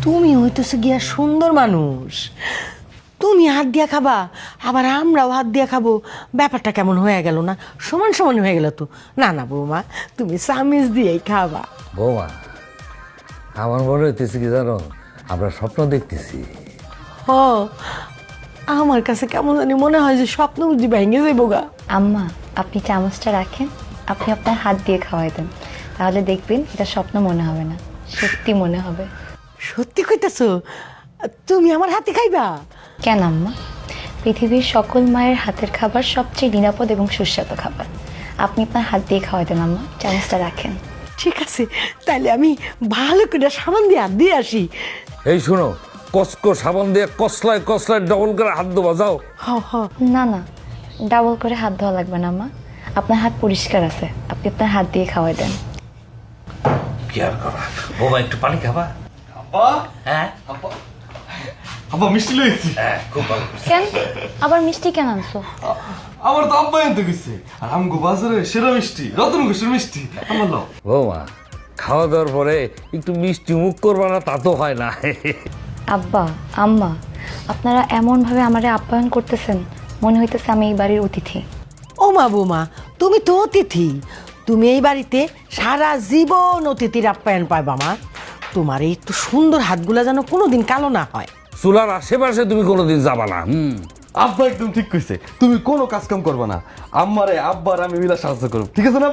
তুমি হইতেছো গিয়া সুন্দর মানুষ, তুমি হাত দিয়া খাবা আবার আমরাও হাত দিয়া খাবো, ব্যাপারটা কেমন হয়ে গেল না? সমান সমান হয়ে গেল তো। না না বৌমা, তুমি চামিচ দিয়েই খাবা। বৌমা, আমার মনে হইতেছে কি জানো, আমরা স্বপ্ন দেখতেছি। হ, আমার কাছে কেমন জানি মনে হয় যে স্বপ্ন বুঝি ভেঙে যাইবো গা। আম্মা, আপনি চামচটা রাখেন, আপনি আপনার হাত দিয়ে খাওয়াই দেন, তাহলে দেখবেন এটা স্বপ্ন মনে হবে না, সত্যি মনে হবে। সত্যি কইতাছো? তুমি আমার হাতে খাইবা? কেন আম্মা? পৃথিবীর সকল মায়ের হাতের খাবার সবচেয়ে নিরাপদ এবং সুস্বাদু খাবার। আপনি আপনার হাত দিয়ে খাওয়াই দেন আম্মা, চামচটা রাখেন। ঠিক আছে, তাহলে আমি ভালো করে সাবান দিয়ে হাত দিয়ে আসি। এই শোনো, কসকো সাবান দিয়ে কসলায় কসলায় ডবল করে হাত দেওয়া যাও। হ হ। না না, ডাবল করে হাত ধোয়া লাগবে না আম্মা, আপনার হাত পরিষ্কার আছে, আপনি আপনার হাত দিয়ে খাওয়াই দেন। কি আর করা, বৌমা একটু পানি খাবা? আব্বা, হ্যাঁ আব্বা, আব্বা মিষ্টি লইছি। হ্যাঁ, খুব ভালো। কেন আবার মিষ্টি কেন আনছো? আমার তো আব্বা আনতে গেছে, আর আমগো বাজারে সেরা মিষ্টি, রতনকুশের মিষ্টি আমার লাও। বৌমা, খাওয়া দাওয়ার পরে একটু মিষ্টি মুখ করবা না, তা তো হয় না। আব্বা, আম্মা, আপনারা এমনভাবে আমারে আপ্যায়ন করতেছেন, মনে হইতেছে আমি এই বাড়ির অতিথি। ও মা বৌমা, তুমি তো অতিথি, তুমি এই বাড়িতে সারা জীবন অতিথির আপ্যায়ন পাইবা মা। তোমার এই তো সুন্দর হাতগুলা যেন কোনোদিন কালো না হয়। চুলার আশেপাশে তুমি কোনোদিন যাবা না। আব্বা একদম ঠিক কইছে, তুমি কোনো কাজ কাম করবে না, আম্মারে আব্বার আমি মিলা সাহায্য করব, ঠিক আছে না?